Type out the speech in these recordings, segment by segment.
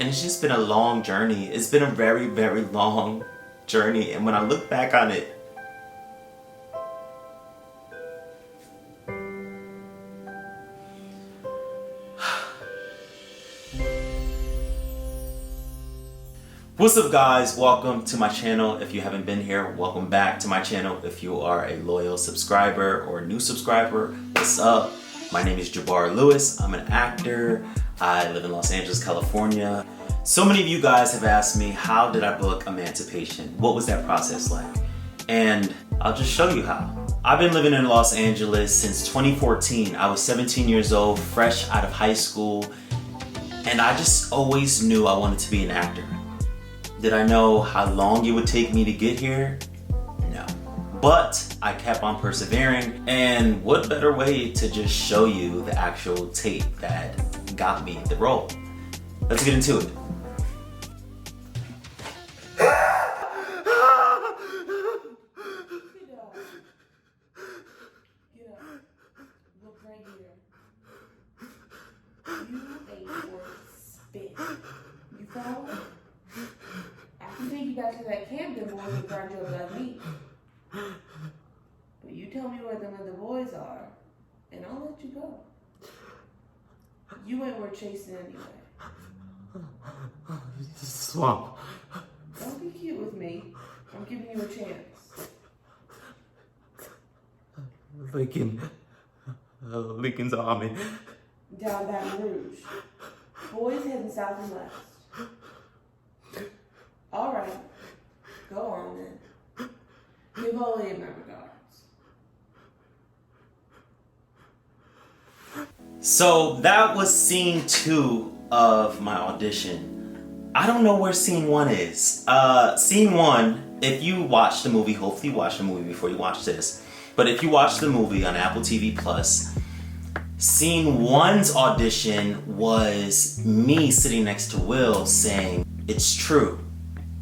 And it's just been a long journey. It's been a very, very long journey. And when I look back on it, what's up guys, welcome to my channel. If you haven't been here, welcome back to my channel. If you are a loyal subscriber or a new subscriber, what's up? My name is Jabbar Lewis. I'm an actor. I live in Los Angeles, California. So many of you guys have asked me, how did I book Emancipation? What was that process like? And I'll just show you how. I've been living in Los Angeles since 2014. I was 17 years old, fresh out of high school, and I just always knew I wanted to be an actor. Did I know how long it would take me to get here? No. But I kept on persevering, and what better way to just show you the actual tape that got me the role. Let's get into it. Look right here. You ate for spit. You follow? I can take you back to that camp, them boys will grind you up like meat. But you tell me where them other boys are, and I'll let you go. You ain't worth chasing anyway. Swamp. Don't be cute with me. I'm giving you a chance. Lincoln's army. Down Baton Rouge. Boys heading south and west. All right. Go on then. Give Holy my regards. So that was scene 2 of my audition. I don't know where scene 1 is. Scene 1, if you watch the movie, hopefully you watched the movie before you watch this, but if you watch the movie on Apple TV Plus, scene 1's audition was me sitting next to Will saying, "It's true,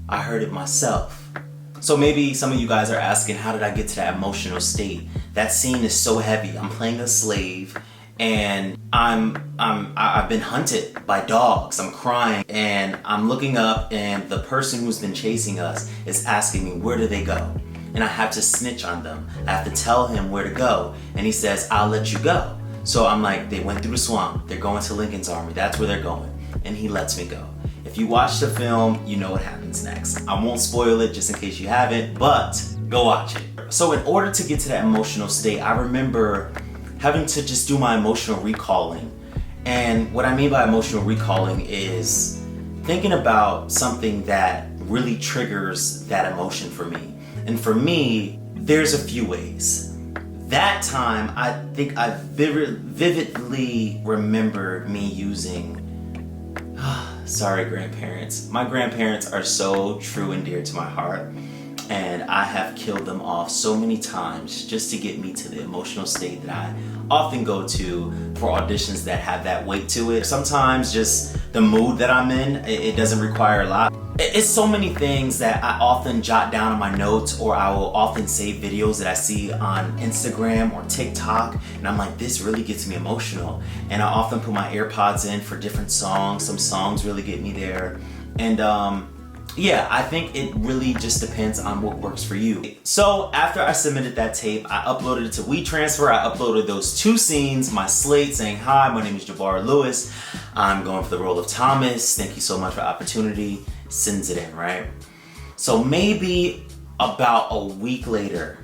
I heard it myself." So maybe some of you guys are asking, how did I get to that emotional state? That scene is so heavy. I'm playing a slave, and I've been hunted by dogs. I'm crying, and I'm looking up, and the person who's been chasing us is asking me, where do they go? And I have to snitch on them. I have to tell him where to go. And he says, I'll let you go. So I'm like, they went through the swamp. They're going to Lincoln's army. That's where they're going. And he lets me go. If you watch the film, you know what happens next. I won't spoil it just in case you haven't, but go watch it. So in order to get to that emotional state, I remember having to just do my emotional recalling. And what I mean by emotional recalling is thinking about something that really triggers that emotion for me. And for me, there's a few ways. That time, I think I vividly remember me using, sorry grandparents. My grandparents are so true and dear to my heart, and I have killed them off so many times just to get me to the emotional state that I often go to for auditions that have that weight to it. Sometimes just the mood that I'm in, it doesn't require a lot. It's so many things that I often jot down in my notes, or I will often save videos that I see on Instagram or TikTok, and I'm like, this really gets me emotional. And I often put my AirPods in for different songs. Some songs really get me there. And yeah, I think it really just depends on what works for you. So after I submitted that tape, I uploaded it to WeTransfer. I uploaded those 2 scenes, my slate saying, hi, my name is Jabbar Lewis. I'm going for the role of Thomas. Thank you so much for the opportunity. Sends it in, right? So maybe about a week later,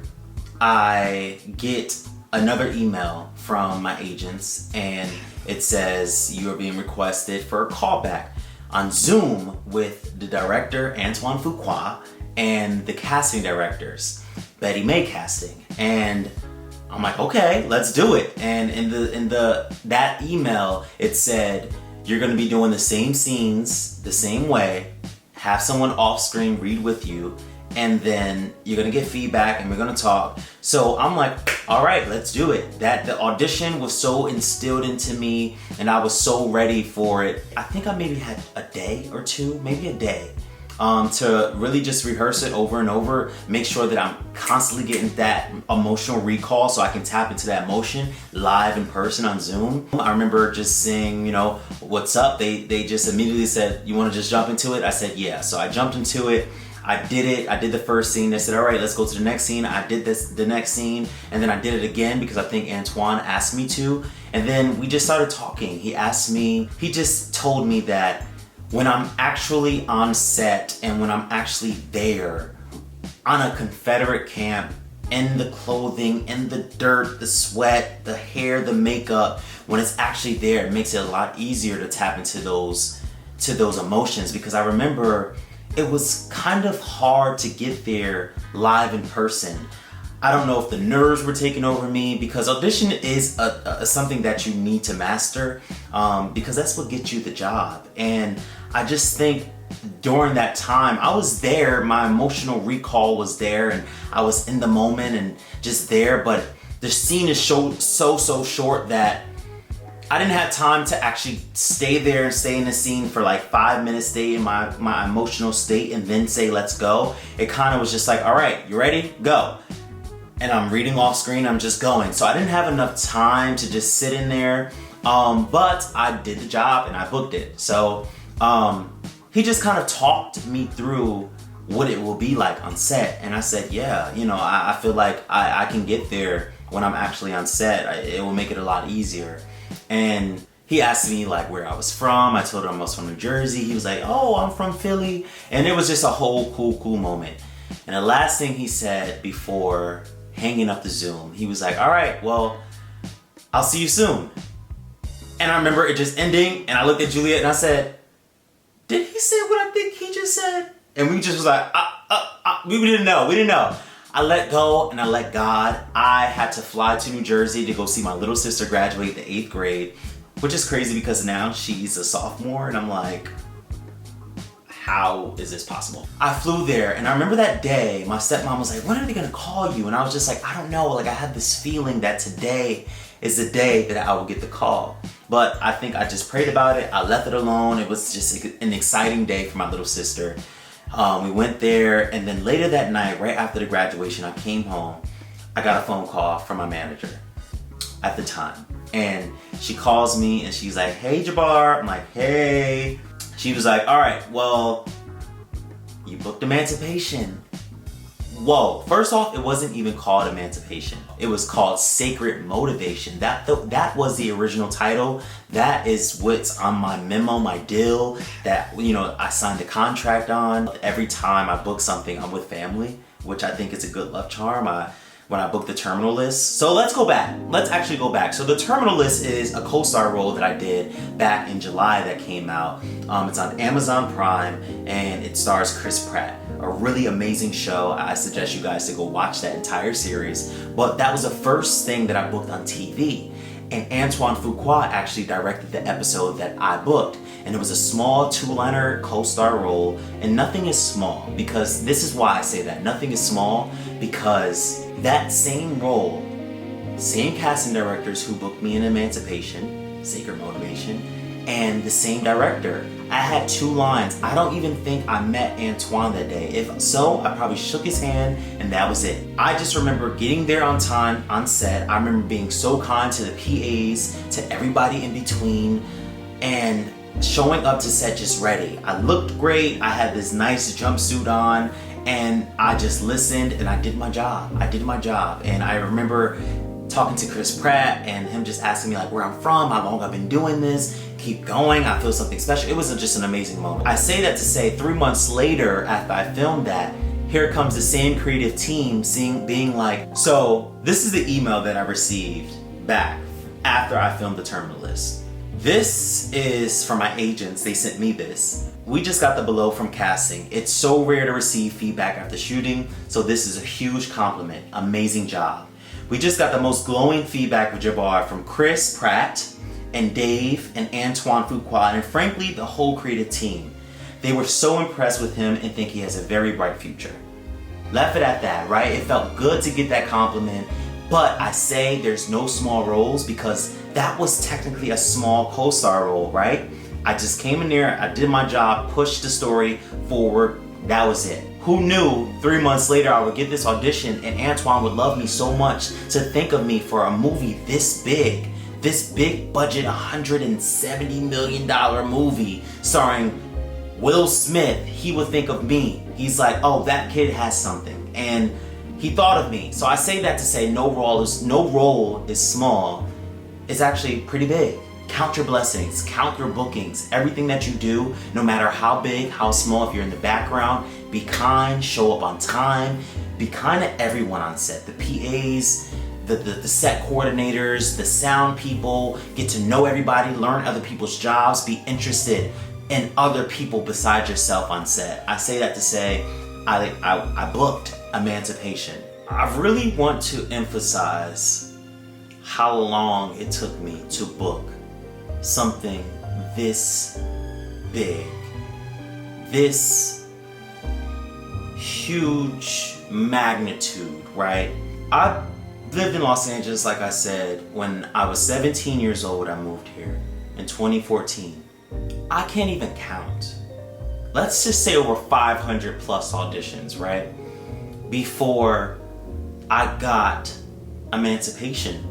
I get another email from my agents, and it says you are being requested for a callback on Zoom with the director, Antoine Fuqua, and the casting directors, Betty May Casting. And I'm like, okay, let's do it. And in that email, it said, you're gonna be doing the same scenes the same way, have someone off screen read with you, and then you're gonna get feedback and we're gonna talk. So I'm like, all right, let's do it. The audition was so instilled into me, and I was so ready for it. I think I maybe had a day or two, maybe a day, to really just rehearse it over and over, make sure that I'm constantly getting that emotional recall so I can tap into that emotion live in person on Zoom. I remember just saying, you know, what's up? They just immediately said, you want to just jump into it? I said, yeah. So I jumped into it. I did it. I did the first scene. They said, all right, let's go to the next scene. I did the next scene, and then I did it again because I think Antoine asked me to. And then we just started talking. He just told me that when I'm actually on set and when I'm actually there on a Confederate camp, in the clothing, in the dirt, the sweat, the hair, the makeup, when it's actually there, it makes it a lot easier to tap into those emotions, because I remember it was kind of hard to get there live in person. I don't know if the nerves were taking over me, because audition is something that you need to master, because that's what gets you the job. And I just think during that time, I was there, my emotional recall was there, and I was in the moment and just there, but the scene is so short that I didn't have time to actually stay there and stay in the scene for like 5 minutes, stay in my emotional state, and then say, let's go. It kind of was just like, all right, you ready? Go. And I'm reading off screen, I'm just going. So I didn't have enough time to just sit in there, but I did the job and I booked it. So he just kind of talked me through what it will be like on set. And I said, yeah, you know, I feel like I can get there when I'm actually on set. It will make it a lot easier. And he asked me like where I was from. I told him I was from New Jersey. He was like, oh, I'm from Philly. And it was just a whole cool moment. And the last thing he said before hanging up the Zoom, he was like, all right, well, I'll see you soon. And I remember it just ending, and I looked at Juliet and I said, did he say what I think he just said? And we just was like, we didn't know. I let go and I let God. I had to fly to New Jersey to go see my little sister graduate the 8th grade, which is crazy because now she's a sophomore, and I'm like, how is this possible? I flew there, and I remember that day, my stepmom was like, when are they gonna call you? And I was just like, I don't know. Like, I had this feeling that today is the day that I will get the call. But I think I just prayed about it. I left it alone. It was just an exciting day for my little sister. We went there, and then later that night, right after the graduation, I came home. I got a phone call from my manager at the time. And she calls me and she's like, hey, Jabbar. I'm like, hey. She was like, all right, well, you booked Emancipation. Whoa, first off, it wasn't even called Emancipation. It was called Sacred Motivation. That was the original title. That is what's on my memo, my deal, that, you know, I signed a contract on. Every time I book something, I'm with family, which I think is a good love charm. When I booked the Terminal List. So let's go back. Let's actually go back. So the Terminal List is a co-star role that I did back in July that came out. It's on Amazon Prime, and it stars Chris Pratt. A really amazing show. I suggest you guys to go watch that entire series. But that was the first thing that I booked on TV. And Antoine Fuqua actually directed the episode that I booked. And it was a small 2-liner co-star role. And nothing is small, because this is why I say that. Nothing is small, because that same role, same casting directors who booked me in Emancipation, Sacred Motivation, and the same director. I had 2 lines. I don't even think I met Antoine that day. If so, I probably shook his hand and that was it. I just remember getting there on time, on set. I remember being so kind to the PAs, to everybody in between, and showing up to set just ready. I looked great. I had this nice jumpsuit on, and I just listened and I did my job. And I remember talking to Chris Pratt and him just asking me like where I'm from, how long I've been doing this, keep going, I feel something special. It was just an amazing moment. I say that to say 3 months later after I filmed that, here comes the same creative team being like, so this is the email that I received back after I filmed the Terminal List. This is from my agents, they sent me this. We just got the below from casting. It's so rare to receive feedback after shooting, so this is a huge compliment. Amazing job. We just got the most glowing feedback with Jabbar from Chris Pratt and Dave and Antoine Fuqua, and frankly, the whole creative team. They were so impressed with him and think he has a very bright future. Left it at that, right? It felt good to get that compliment, but I say there's no small roles because that was technically a small co-star role, right? I just came in there, I did my job, pushed the story forward, that was it. Who knew 3 months later I would get this audition and Antoine would love me so much to think of me for a movie this big budget $170 million movie starring Will Smith. He would think of me. He's like, oh, that kid has something. And he thought of me. So I say that to say no role is small. It's actually pretty big. Count your blessings, count your bookings, everything that you do, no matter how big, how small, if you're in the background, be kind, show up on time, be kind to everyone on set, the PAs, the set coordinators, the sound people, get to know everybody, learn other people's jobs, be interested in other people besides yourself on set. I say that to say I booked Emancipation. I really want to emphasize how long it took me to book something this big, this huge magnitude, right? I lived in Los Angeles, like I said, when I was 17 years old. I moved here in 2014. I can't even count. Let's just say over 500 plus auditions, right? Before I got Emancipation.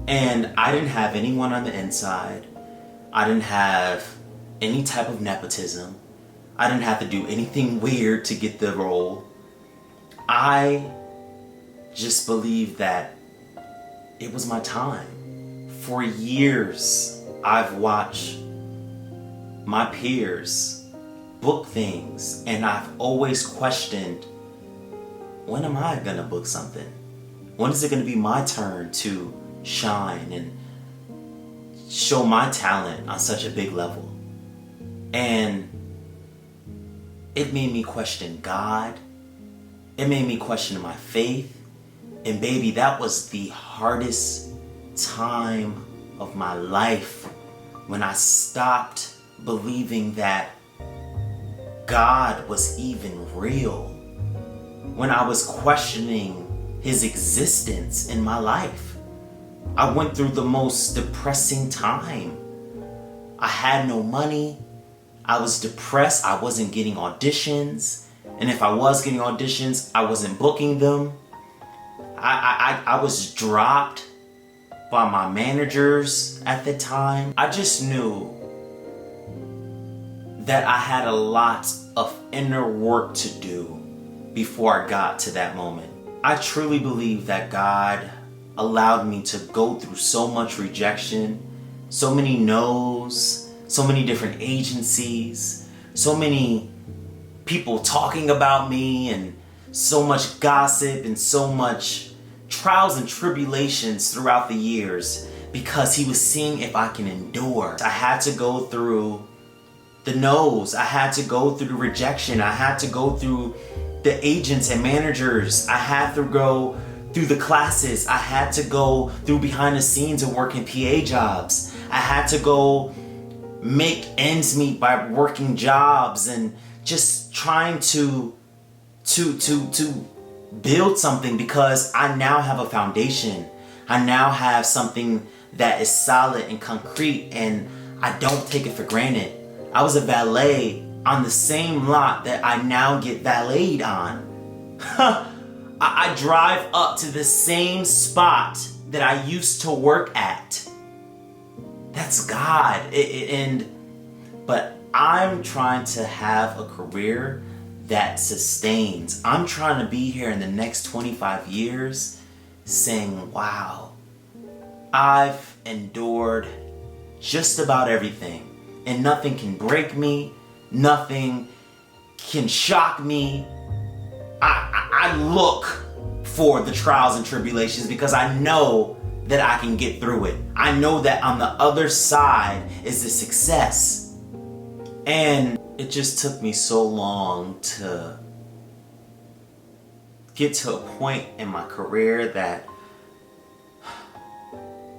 And I didn't have anyone on the inside. I didn't have any type of nepotism. I didn't have to do anything weird to get the role. I just believed that it was my time. For years, I've watched my peers book things, and I've always questioned, when am I gonna book something? When is it gonna be my turn to shine and show my talent on such a big level? And it made me question God. It made me question my faith. And baby, that was the hardest time of my life, when I stopped believing that God was even real, when I was questioning His existence in my life. I went through the most depressing time. I had no money. I was depressed. I wasn't getting auditions. And if I was getting auditions, I wasn't booking them. I was dropped by my managers at the time. I just knew that I had a lot of inner work to do before I got to that moment. I truly believe that God allowed me to go through so much rejection, so many no's, so many different agencies, so many people talking about me, and so much gossip and so much trials and tribulations throughout the years, because He was seeing if I can endure. I had to go through the no's, I had to go through the rejection, I had to go through the agents and managers, I had to go through the classes, I had to go through behind the scenes and working PA jobs. I had to go make ends meet by working jobs and just trying to build something, because I now have a foundation. I now have something that is solid and concrete, and I don't take it for granted. I was a valet on the same lot that I now get valeted on. I drive up to the same spot that I used to work at. That's God. But I'm trying to have a career that sustains. I'm trying to be here in the next 25 years saying, wow, I've endured just about everything, and nothing can break me, nothing can shock me. I look for the trials and tribulations because I know that I can get through it. I know that on the other side is the success. And it just took me so long to get to a point in my career that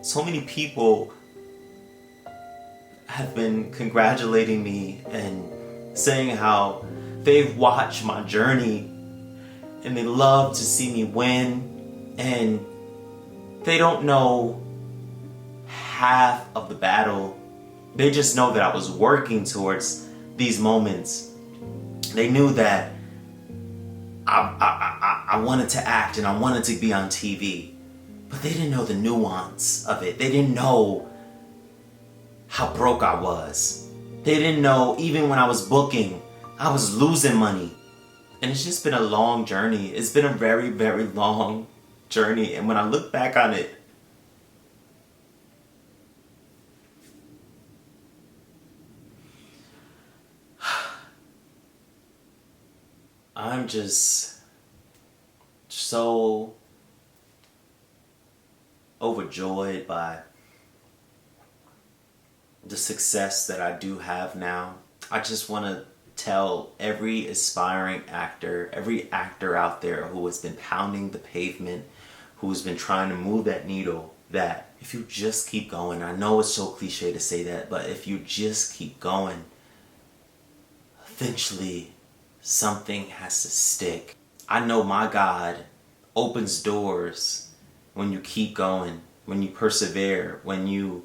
so many people have been congratulating me and saying how they've watched my journey and they love to see me win, and they don't know half of the battle They just know that I was working towards these moments. They knew that I wanted to act and I wanted to be on TV. But they didn't know the nuance of it. They didn't know how broke I was. They didn't know even when I was booking, I was losing money. And it's just been a long journey. It's been a very, very long journey. And when I look back on it, I'm just so overjoyed by the success that I do have now. I just want to tell every aspiring actor, every actor out there who has been pounding the pavement, who has been trying to move that needle, that if you just keep going, I know it's so cliche to say that, but if you just keep going, eventually something has to stick. I know my God opens doors when you keep going, when you persevere, when you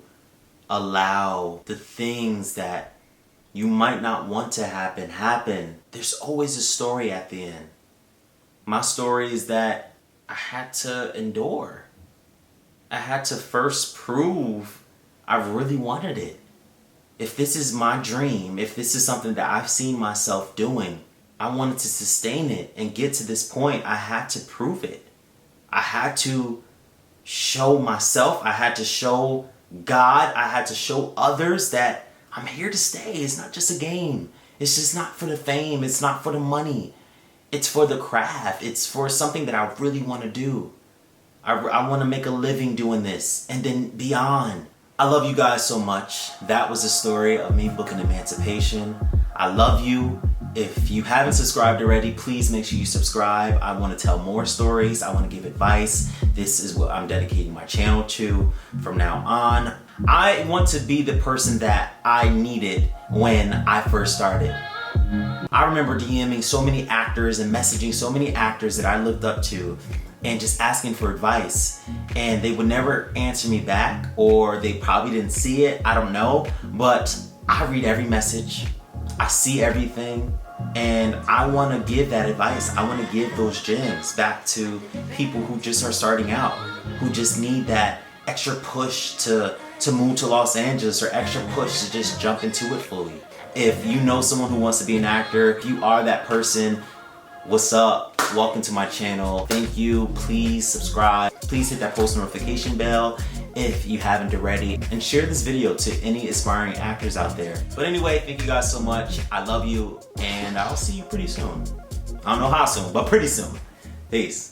allow the things that you might not want to happen. There's always a story at the end. My story is that I had to endure. I had to first prove I really wanted it. If this is my dream, if this is something that I've seen myself doing, I wanted to sustain it and get to this point. I had to prove it. I had to show myself, I had to show God, I had to show others that I'm here to stay. It's not just a game. It's just not for the fame. It's not for the money. It's for the craft. It's for something that I really want to do. I want to make a living doing this and then beyond. I love you guys so much. That was the story of me booking Emancipation. I love you. If you haven't subscribed already, please make sure you subscribe. I want to tell more stories. I want to give advice. This is what I'm dedicating my channel to from now on. I want to be the person that I needed when I first started. I remember DMing so many actors and messaging so many actors that I looked up to and just asking for advice, and they would never answer me back, or they probably didn't see it. I don't know, but I read every message. I see everything, and I want to give that advice. I want to give those gems back to people who just are starting out, who just need that extra push to move to Los Angeles, or extra push to just jump into it fully. If you know someone who wants to be an actor, if you are that person, what's up? Welcome to my channel. Thank you. Please subscribe. Please hit that post notification bell if you haven't already, and share this video to any aspiring actors out there. But anyway, thank you guys so much. I love you, and I'll see you pretty soon. I don't know how soon, but pretty soon. Peace.